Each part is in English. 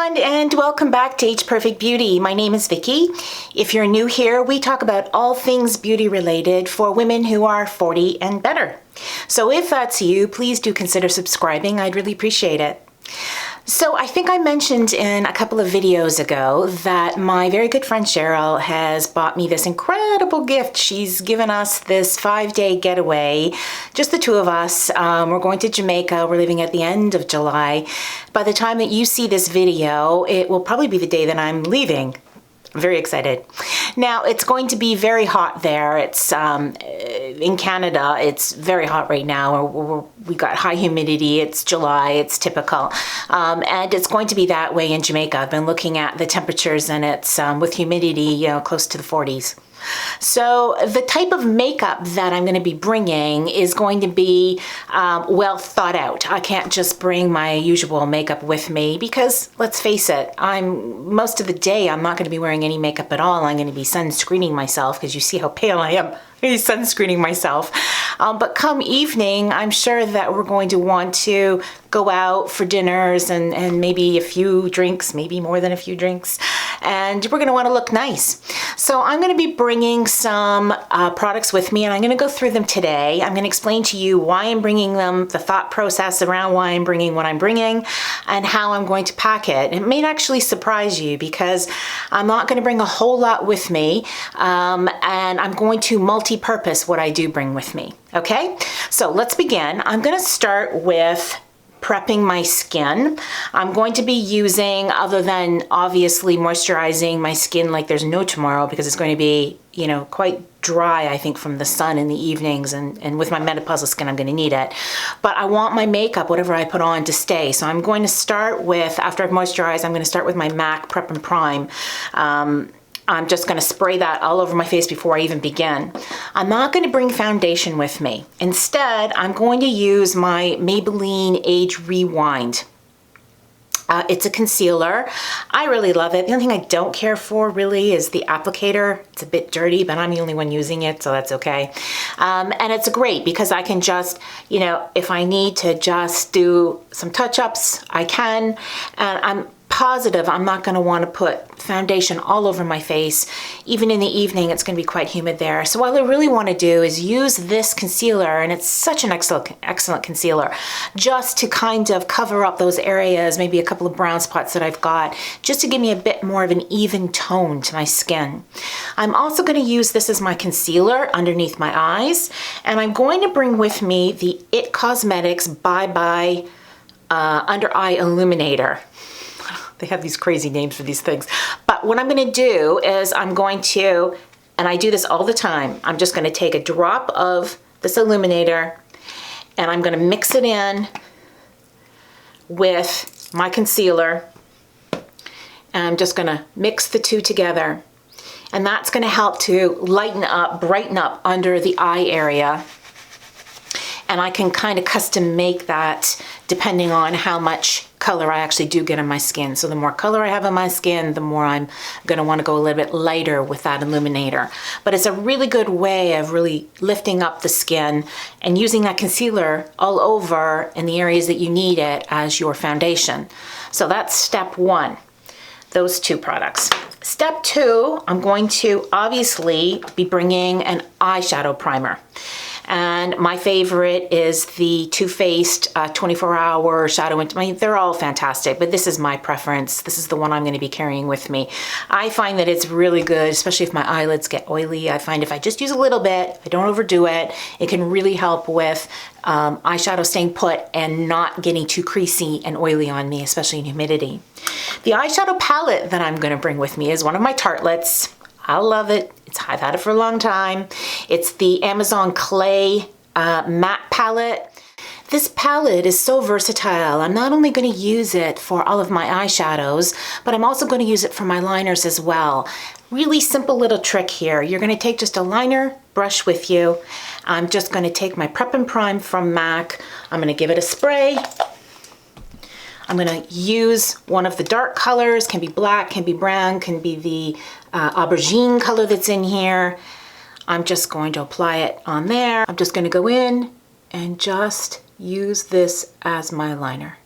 everyone, and welcome back to Age Perfect Beauty. My name is Vicki. If you're new here, we talk about all things beauty related for women who are 40 and better. So if that's you, please do consider subscribing. I'd really appreciate it. So I think I mentioned in a couple of videos ago that my very good friend Cheryl has bought me this incredible gift. She's given us this 5-day getaway, just the two of us. We're going to Jamaica. We're leaving at the end of July. By the time that you see this video, it will probably be the day that I'm leaving. I'm very excited. Now, it's going to be very hot there. It's in Canada, it's very hot right now. We got high humidity. It's July, it's typical. And it's going to be that way in Jamaica. I've been looking at the temperatures and it's with humidity, you know, close to the 40s. So the type of makeup that I'm going to be bringing is going to be well thought out. I can't just bring my usual makeup with me because, let's face it, most of the day I'm not going to be wearing any makeup at all. I'm going to be sunscreening myself because you see how pale I am. He's sunscreening myself. But come evening, I'm sure that we're going to want to go out for dinners and maybe a few drinks, maybe more than a few drinks. And we're gonna wanna look nice. So I'm gonna be bringing some products with me and I'm gonna go through them today. I'm gonna explain to you why I'm bringing them, the thought process around why I'm bringing what I'm bringing, and how I'm going to pack it. It may actually surprise you because I'm not gonna bring a whole lot with me and I'm going to multi-purpose what I do bring with me, okay? So let's begin. I'm gonna start with prepping my skin. I'm going to be using, other than obviously moisturizing my skin like there's no tomorrow because it's going to be, you know, quite dry, I think, from the sun in the evenings, and with my menopausal skin I'm going to need it. But I want my makeup, whatever I put on, to stay. So I'm going to start with, after I've moisturized, I'm going to start with my MAC Prep and Prime. I'm just going to spray that all over my face before I even begin. I'm not going to bring foundation with me. Instead, I'm going to use my Maybelline Age Rewind. It's a concealer. I really love it. The only thing I don't care for really is the applicator. It's a bit dirty, but I'm the only one using it, so that's okay. And it's great because I can just, you know, if I need to just do some touch-ups, I can. And I'm positive I'm not going to want to put foundation all over my face. Even in the evening, it's going to be quite humid there. So what I really want to do is use this concealer, and it's such an excellent concealer, just to kind of cover up those areas, maybe a couple of brown spots that I've got, just to give me a bit more of an even tone to my skin. I'm also going to use this as my concealer underneath my eyes, and I'm going to bring with me the IT Cosmetics Bye Bye Under Eye Illuminator. They have these crazy names for these things. But what I'm gonna do is I'm going to, and I do this all the time, I'm just gonna take a drop of this illuminator and I'm gonna mix it in with my concealer. And I'm just gonna mix the two together. And that's gonna help to lighten up, brighten up under the eye area. And I can kind of custom make that depending on how much color I actually do get on my skin. So the more color I have on my skin, the more I'm gonna wanna go a little bit lighter with that illuminator. But it's a really good way of really lifting up the skin and using that concealer all over in the areas that you need it as your foundation. So that's step one, those two products. Step two, I'm going to obviously be bringing an eyeshadow primer. And my favorite is the Too Faced 24-hour shadow. I mean, they're all fantastic, but this is my preference. This is the one I'm going to be carrying with me. I find that it's really good, especially if my eyelids get oily. I find if I just use a little bit, I don't overdo it, it can really help with eyeshadow staying put and not getting too creasy and oily on me, especially in humidity. The eyeshadow palette that I'm going to bring with me is one of my tartlets. I love it. I've had it for a long time. It's the Amazon Clay matte palette. This palette is so versatile. I'm not only going to use it for all of my eyeshadows, but I'm also going to use it for my liners as well. Really simple little trick here. You're going to take just a liner brush with you. I'm just going to take my Prep and Prime from MAC. I'm going to give it a spray. I'm going to use one of the dark colors, can be black, can be brown, can be the aubergine color that's in here. I'm just going to apply it on there. I'm just going to go in and just use this as my liner.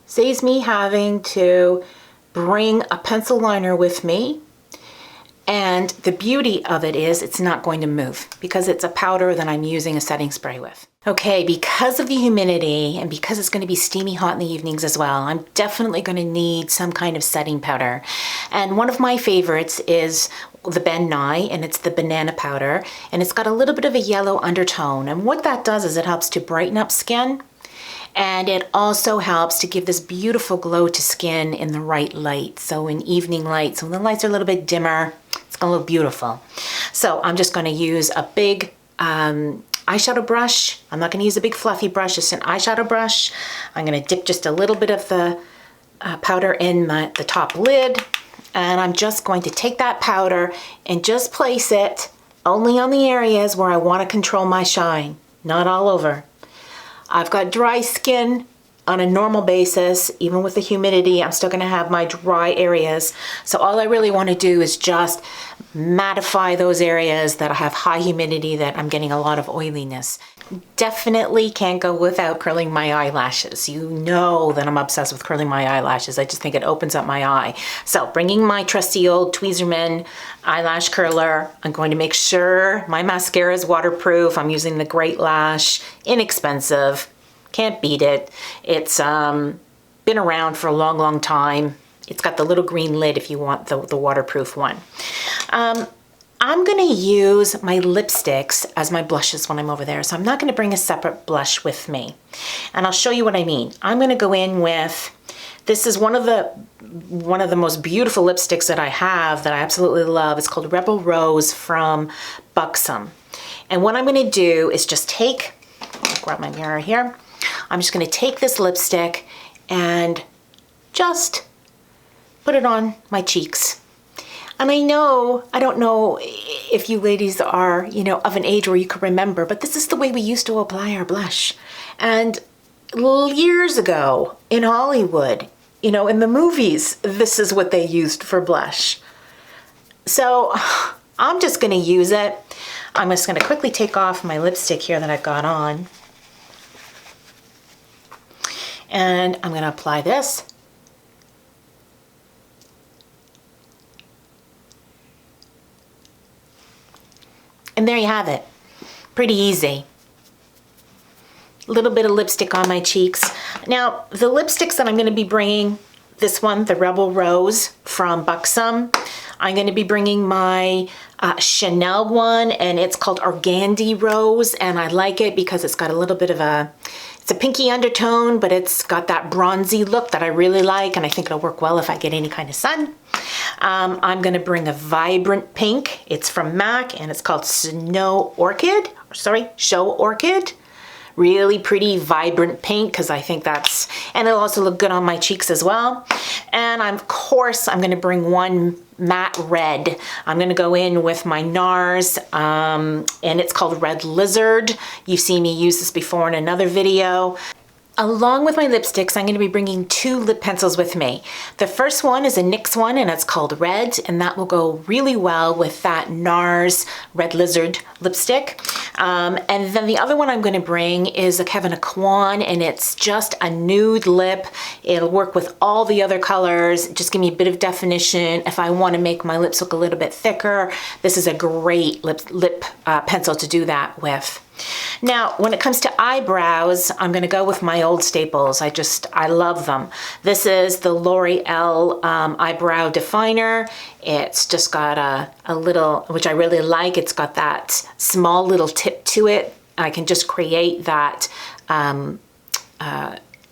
Saves me having to bring a pencil liner with me. And the beauty of it is it's not going to move because it's a powder that I'm using a setting spray with. Okay, because of the humidity and because it's going to be steamy hot in the evenings as well, I'm definitely going to need some kind of setting powder. And one of my favorites is the Ben Nye, and it's the banana powder, and it's got a little bit of a yellow undertone. And what that does is it helps to brighten up skin, and it also helps to give this beautiful glow to skin in the right light. So in evening light, so when the lights are a little bit dimmer, it's gonna look beautiful. So I'm just gonna use a big eyeshadow brush. I'm not gonna use a big fluffy brush, just an eyeshadow brush. I'm gonna dip just a little bit of the powder in the top lid, and I'm just going to take that powder and just place it only on the areas where I wanna control my shine, not all over. I've got dry skin on a normal basis. Even with the humidity, I'm still gonna have my dry areas. So all I really wanna do is just mattify those areas that have high humidity, that I'm getting a lot of oiliness. Definitely can't go without curling my eyelashes. You know that I'm obsessed with curling my eyelashes. I just think it opens up my eye. So bringing my trusty old Tweezerman eyelash curler, I'm going to make sure my mascara is waterproof. I'm using the Great Lash, inexpensive, can't beat it. It's been around for a long, long time. It's got the little green lid if you want the waterproof one. I'm gonna use my lipsticks as my blushes when I'm over there, so I'm not gonna bring a separate blush with me. And I'll show you what I mean. I'm gonna go in with, this is one of the most beautiful lipsticks that I have that I absolutely love. It's called Rebel Rose from Buxom. And what I'm gonna do is just take, I'll grab my mirror here. I'm just gonna take this lipstick and just put it on my cheeks. And I don't know if you ladies are, of an age where you can remember, but this is the way we used to apply our blush. And years ago in Hollywood, in the movies, this is what they used for blush. So I'm just gonna use it. I'm just gonna quickly take off my lipstick here that I've got on. And I'm gonna apply this. And there you have it. Pretty easy. A little bit of lipstick on my cheeks. Now, the lipsticks that I'm going to be bringing, this one, the Rebel Rose from Buxom. I'm going to be bringing my Chanel one, and it's called Organdy Rose, and I like it because it's got a little bit of it's a pinky undertone, but it's got that bronzy look that I really like, and I think it'll work well if I get any kind of sun. I'm gonna bring a vibrant pink. It's from MAC, and it's called Show Orchid. Really pretty, vibrant pink, because I think and it'll also look good on my cheeks as well. And of course, I'm gonna bring one matte red. I'm gonna go in with my NARS, and it's called Red Lizard. You've seen me use this before in another video. Along with my lipsticks, I'm going to be bringing two lip pencils with me. The first one is a NYX one, and it's called Red, and that will go really well with that NARS Red Lizard lipstick. And then the other one I'm going to bring is a Kevin Aucoin, and it's just a nude lip. It'll work with all the other colors, just give me a bit of definition. If I want to make my lips look a little bit thicker, this is a great lip pencil to do that with. Now, when it comes to eyebrows, I'm going to go with my old staples. I love them. This is the L'Oreal Eyebrow Definer. It's just got a little, which I really like, it's got that small little tip to it. I can just create that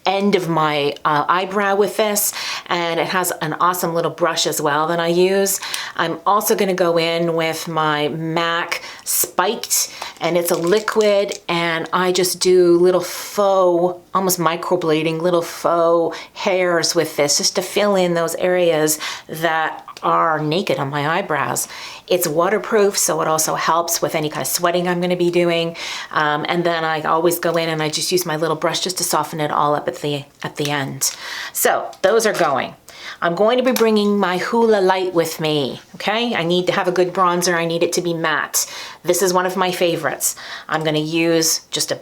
end of my eyebrow with this, and it has an awesome little brush as well that I use. I'm also going to go in with my MAC Spiked, and it's a liquid, and I just do little faux, almost microblading, little faux hairs with this just to fill in those areas that are naked on my eyebrows. It's waterproof, so it also helps with any kind of sweating I'm going to be doing. And then I always go in and I just use my little brush just to soften it all up at the end. So those are going. I'm going to be bringing my Hoola Light with me, okay? I need to have a good bronzer. I need it to be matte. This is one of my favorites. I'm going to use just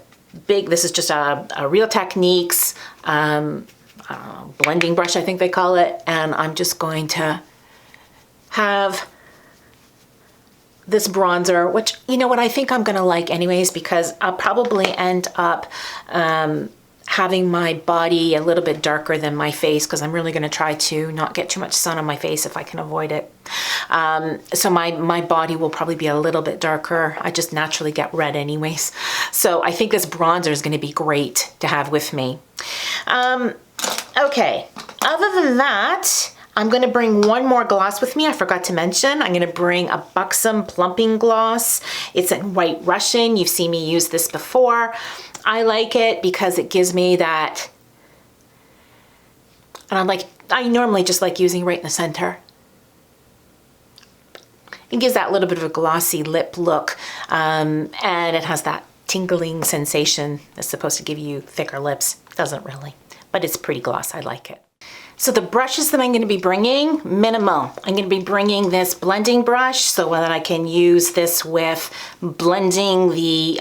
this is just a Real Techniques blending brush, I think they call it, and I'm just going to have this bronzer, which, you know what, I think I'm gonna like anyways, because I'll probably end up having my body a little bit darker than my face, because I'm really gonna try to not get too much sun on my face if I can avoid it. So my body will probably be a little bit darker. I just naturally get red anyways. So I think this bronzer is gonna be great to have with me. Okay, other than that, I'm going to bring one more gloss with me. I forgot to mention, I'm going to bring a Buxom Plumping Gloss. It's in White Russian. You've seen me use this before. I like it because it gives me that, and I normally just like using right in the center. It gives that little bit of a glossy lip look, and it has that tingling sensation that's supposed to give you thicker lips. Doesn't really, but it's pretty gloss. I like it. So the brushes that I'm going to be bringing, minimal. I'm going to be bringing this blending brush so that I can use this with blending the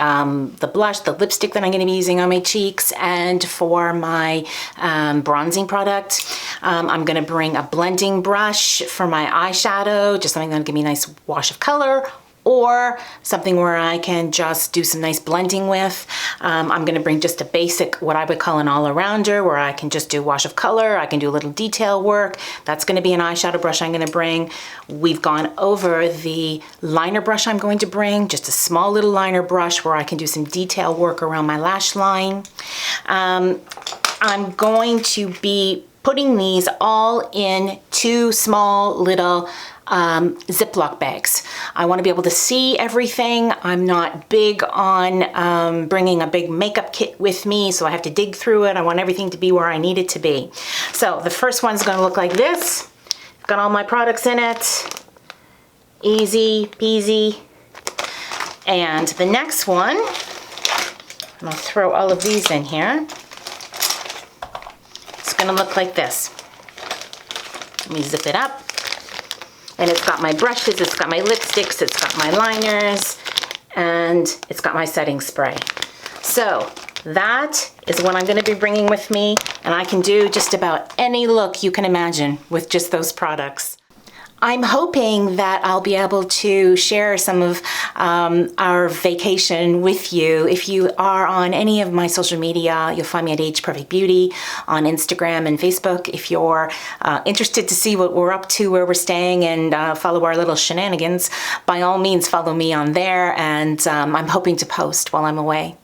blush, the lipstick that I'm going to be using on my cheeks, and for my bronzing product. I'm going to bring a blending brush for my eyeshadow, just something that'll give me a nice wash of color, or something where I can just do some nice blending with. I'm gonna bring just a basic, what I would call an all-arounder, where I can just do wash of color, I can do a little detail work. That's gonna be an eyeshadow brush I'm gonna bring. We've gone over the liner brush I'm going to bring, just a small little liner brush where I can do some detail work around my lash line. I'm going to be putting these all in 2 small little Ziploc bags. I want to be able to see everything. I'm not big on bringing a big makeup kit with me, so I have to dig through it. I want everything to be where I need it to be. So the first one's going to look like this. Got all my products in it. Easy peasy. And the next one, I'm going to throw all of these in here. It's going to look like this. Let me zip it up. And it's got my brushes, it's got my lipsticks, it's got my liners, and it's got my setting spray. So that is what I'm going to be bringing with me, and I can do just about any look you can imagine with just those products. I'm hoping that I'll be able to share some of our vacation with you. If you are on any of my social media, you'll find me at Age Perfect Beauty on Instagram and Facebook. If you're interested to see what we're up to, where we're staying, and follow our little shenanigans, by all means follow me on there, and I'm hoping to post while I'm away.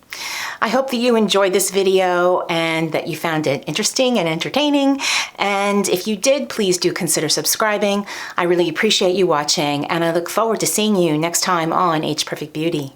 I hope that you enjoyed this video and that you found it interesting and entertaining. And if you did, please do consider subscribing. I really appreciate you watching, and I look forward to seeing you next time on Age Perfect Beauty.